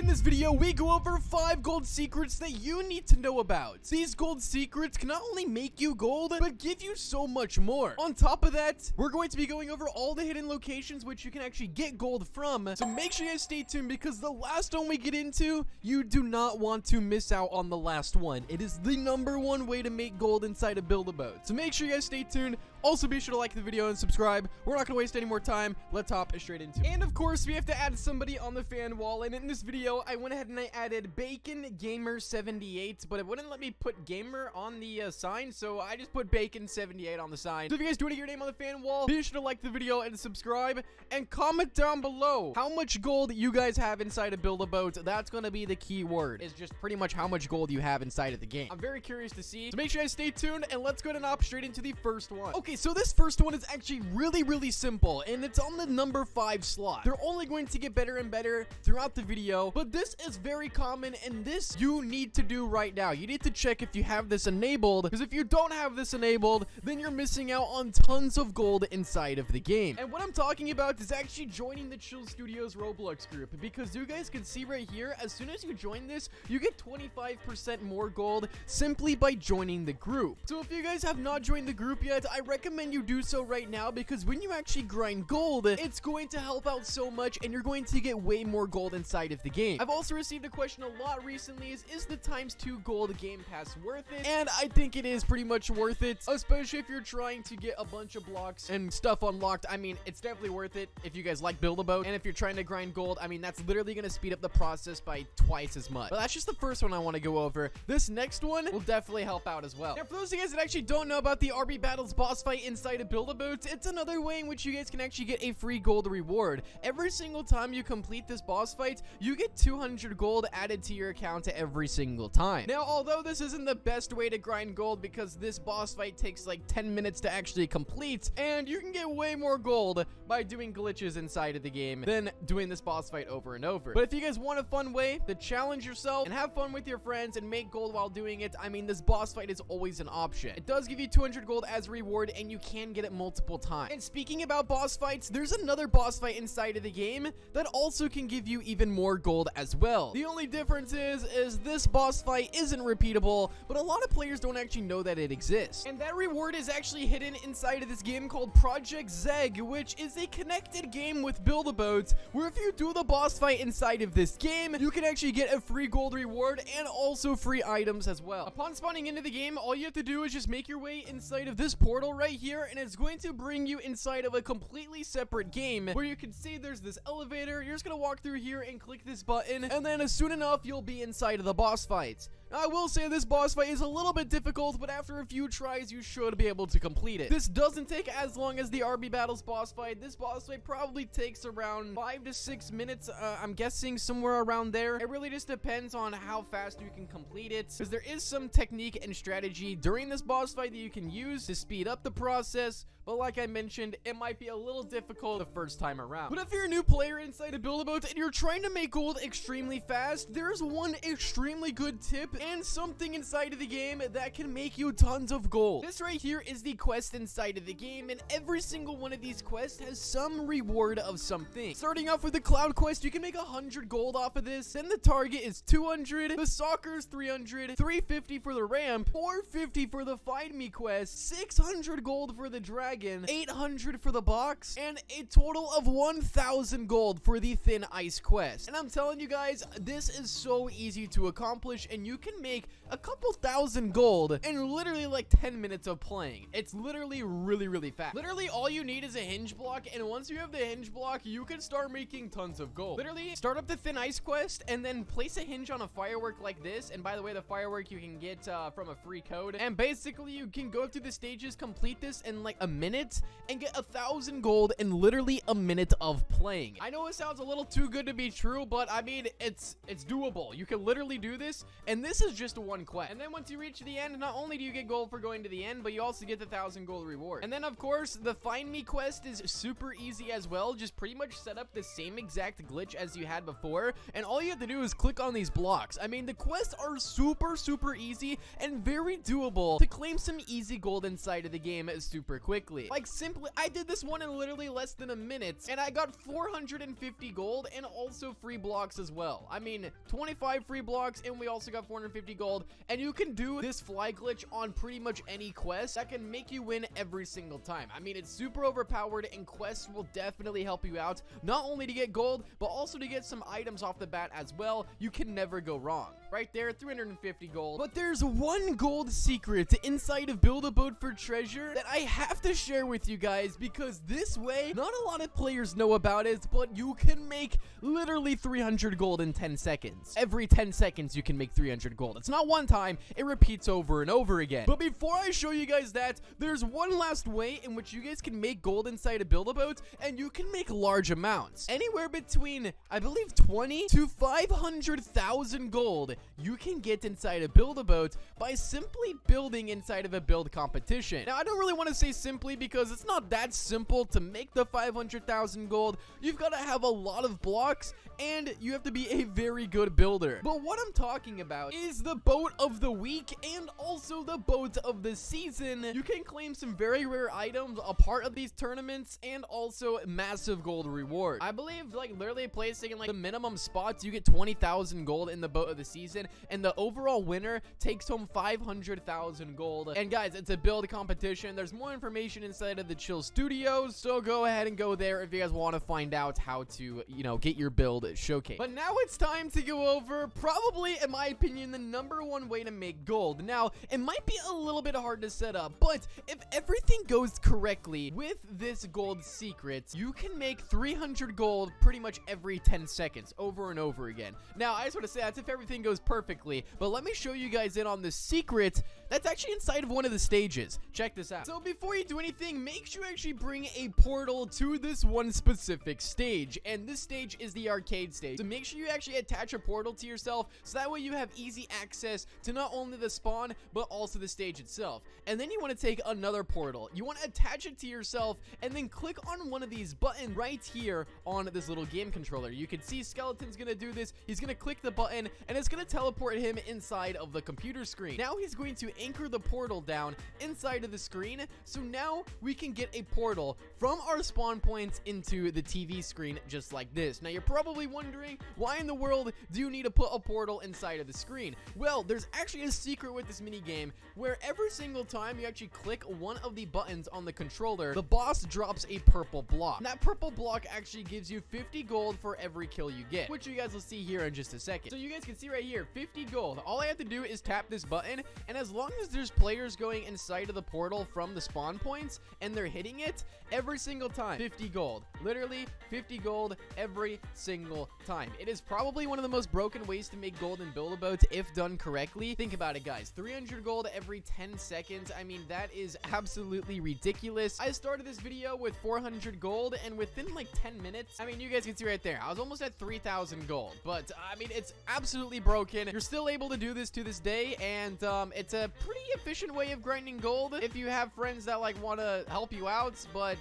In this video, we go over 5 gold secrets that you need to know about. These gold secrets can not only make you gold, but give you so much more. On top of that, we're going to be going over all the hidden locations which you can actually get gold from. So make sure you guys stay tuned because the last one we get into, you do not want to miss out on the last one. It is the #1 way to make gold inside of Build-A-Boat. So make sure you guys stay tuned. Also, be sure to like the video and subscribe. We're not going to waste any more time. Let's hop straight into it. And of course, we have to add somebody on the fan wall. And in this video, I went ahead and I added Bacon Gamer 78, but it wouldn't let me put gamer on the sign, so I just put Bacon 78 on the sign. So if you guys do want to get your name on the fan wall, be sure to like the video and subscribe, and comment down below how much gold you guys have inside of Build-A-Boat. That's going to be the key word, is just pretty much how much gold you have inside of the game. I'm very curious to see, so make sure you guys stay tuned, and let's go ahead and hop straight into the first one. Okay, so this first one is actually really simple, and it's on the number 5 slot. They're only going to get better and better throughout the video, but this is very common, and this you need to do right now. You need to check if you have this enabled, because if you don't have this enabled, then you're missing out on tons of gold inside of the game. And what I'm talking about is actually joining the Chill Studios Roblox group, because you guys can see right here, as soon as you join this, you get 25% more gold simply by joining the group. So if you guys have not joined the group yet, I recommend you do so right now, because when you actually grind gold, it's going to help out so much, and you're going to get way more gold inside of the game. I've also received a question a lot recently, is the ×2 gold game pass worth it? And I think it is pretty much worth it, especially if you're trying to get a bunch of blocks and stuff unlocked. I mean, it's definitely worth it if you guys like Build-A-Boat, and if you're trying to grind gold, I mean, that's literally going to speed up the process by twice as much. But that's just the first one I want to go over. This next one will definitely help out as well. Now, for those of you guys that actually don't know about the RB Battles boss fight inside of Build-A-Boat, it's another way in which you guys can actually get a free gold reward. Every single time you complete this boss fight, you get 200 gold added to your account every single time. Now, although this isn't the best way to grind gold, because this boss fight takes like 10 minutes to actually complete, and you can get way more gold by doing glitches inside of the game than doing this boss fight over and over. But if you guys want a fun way to challenge yourself and have fun with your friends and make gold while doing it, I mean, this boss fight is always an option. It does give you 200 gold as a reward, and you can get it multiple times. And speaking about boss fights, there's another boss fight inside of the game that also can give you even more gold as well. The only difference is this boss fight isn't repeatable, but a lot of players don't actually know that it exists. And that reward is actually hidden inside of this game called Project Zeg, which is a connected game with Build-A-Boat, where if you do the boss fight inside of this game, you can actually get a free gold reward and also free items as well. Upon spawning into the game, all you have to do is just make your way inside of this portal right here, and it's going to bring you inside of a completely separate game where you can see there's this elevator. You're just gonna walk through here and click this button, and then soon enough you'll be inside of the boss fight. Now, I will say this boss fight is a little bit difficult, but after a few tries you should be able to complete it. This doesn't take as long as the RB Battles boss fight. This boss fight probably takes around 5 to 6 minutes. I'm guessing somewhere around there. It really just depends on how fast you can complete it, because there is some technique and strategy during this boss fight that you can use to speed up the process, but like I mentioned, it might be a little difficult the first time around. But if you're a new player inside of Build-A-Boat and you're trying to make gold extremely fast, there's one extremely good tip and something inside of the game that can make you tons of gold. This right here is the quest inside of the game, and every single one of these quests has some reward of something. Starting off with the cloud quest, you can make 100 gold off of this, and the target is 200, the soccer's 300, 350 for the ramp, 450 for the find me quest, 600 gold for the dragon, 800 for the box, and a total of 1000 gold for the thin ice quest. And I'm telling you guys, this is so easy to accomplish, and you can make a couple thousand gold in literally like 10 minutes of playing. It's literally really fast. Literally all you need is a hinge block, and once you have the hinge block, you can start making tons of gold. Literally start up the thin ice quest and then place a hinge on a firework like this. And by the way, the firework you can get from a free code, and basically you can go through the stages, complete this in like a minute, and get 1000 gold in literally a minute of playing. I know it sounds a little too good to be true, but I mean, it's doable. You can literally do this, and this is just one quest. And then once you reach the end, not only do you get gold for going to the end, but you also get the 1000 gold reward. And then of course, the find me quest is super easy as well. Just pretty much set up the same exact glitch as you had before, and all you have to do is click on these blocks. I mean, the quests are super easy and very doable to claim some easy gold inside of the game super quickly. quickly. Like, simply, I did this one in literally less than a minute, and I got 450 gold and also free blocks as well. I mean, 25 free blocks, and we also got 450 gold, and you can do this fly glitch on pretty much any quest that can make you win every single time. I mean, it's super overpowered, and quests will definitely help you out, not only to get gold, but also to get some items off the bat as well. You can never go wrong. Right there, 350 gold. But there's one gold secret inside of Build a Boat for Treasure that I have to share with you guys, because this way, not a lot of players know about it, but you can make literally 300 gold in 10 seconds. Every 10 seconds, you can make 300 gold. It's not one time, it repeats over and over again. But before I show you guys that, there's one last way in which you guys can make gold inside of Build a Boat, and you can make large amounts. Anywhere between, I believe, 20 to 500,000 gold you can get inside of Build a Boat by simply building inside of a build competition. Now, I don't really want to say simply because it's not that simple to make the 500,000 gold. You've got to have a lot of blocks, and you have to be a very good builder. But what I'm talking about is the boat of the week and also the boat of the season. You can claim some very rare items a part of these tournaments and also massive gold reward. I believe, like, literally placing in like the minimum spots, you get 20,000 gold in the boat of the season, and the overall winner takes home 500,000 gold. And guys, it's a build competition. There's more information inside of the Chill Studios, so go ahead and go there if you guys want to find out how to, you know, get your build showcased. But now it's time to go over probably, in my opinion, the #1 way to make gold. Now, it might be a little bit hard to set up, but if everything goes correctly with this gold secret, you can make 300 gold pretty much every 10 seconds over and over again. Now, I just want to say that's if everything goes perfectly, but let me show you guys in on the secret that's actually inside of one of the stages. Check this out. So before you do anything, make sure you actually bring a portal to this one specific stage, and this stage is the arcade stage. So make sure you actually attach a portal to yourself, so that way you have easy access to not only the spawn, but also the stage itself. And then you want to take another portal. You want to attach it to yourself, and then click on one of these buttons right here on this little game controller. You can see Skeleton's gonna do this. He's gonna click the button, and it's gonna teleport him inside of the computer screen. Now he's going to anchor the portal down inside of the screen, so now we can get a portal from our spawn points into the TV screen just like this. Now you're probably wondering, why in the world do you need to put a portal inside of the screen? Well, there's actually a secret with this mini game where every single time you actually click one of the buttons on the controller, the boss drops a purple block. And that purple block actually gives you 50 gold for every kill you get, which you guys will see here in just a second. So you guys can see right here, 50 gold. All I have to do is tap this button, and as long as there's players going inside of the portal from the spawn points and they're hitting it every single time, 50 gold. Literally 50 gold every single time. It is probably one of the most broken ways to make gold in Build-A-Boat if done correctly. Think about it, guys. 300 gold every 10 seconds. I mean, that is absolutely ridiculous. I started this video with 400 gold, and within like 10 minutes, I mean, you guys can see right there, I was almost at 3,000 gold. But I mean, it's absolutely broken. You're still able to do this to this day, and it's a pretty efficient way of grinding gold if you have friends that like want to help you out. But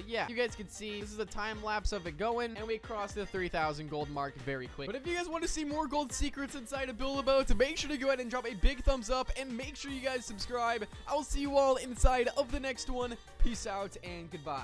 yeah, you guys can see this is a time lapse of it going, and we crossed the 3,000 gold mark very quick. But if you guys want to see more gold secrets inside of Build-A-Boat, make sure to go ahead and drop a big thumbs up, and make sure you guys subscribe. I'll see you all inside of the next one. Peace out and goodbye.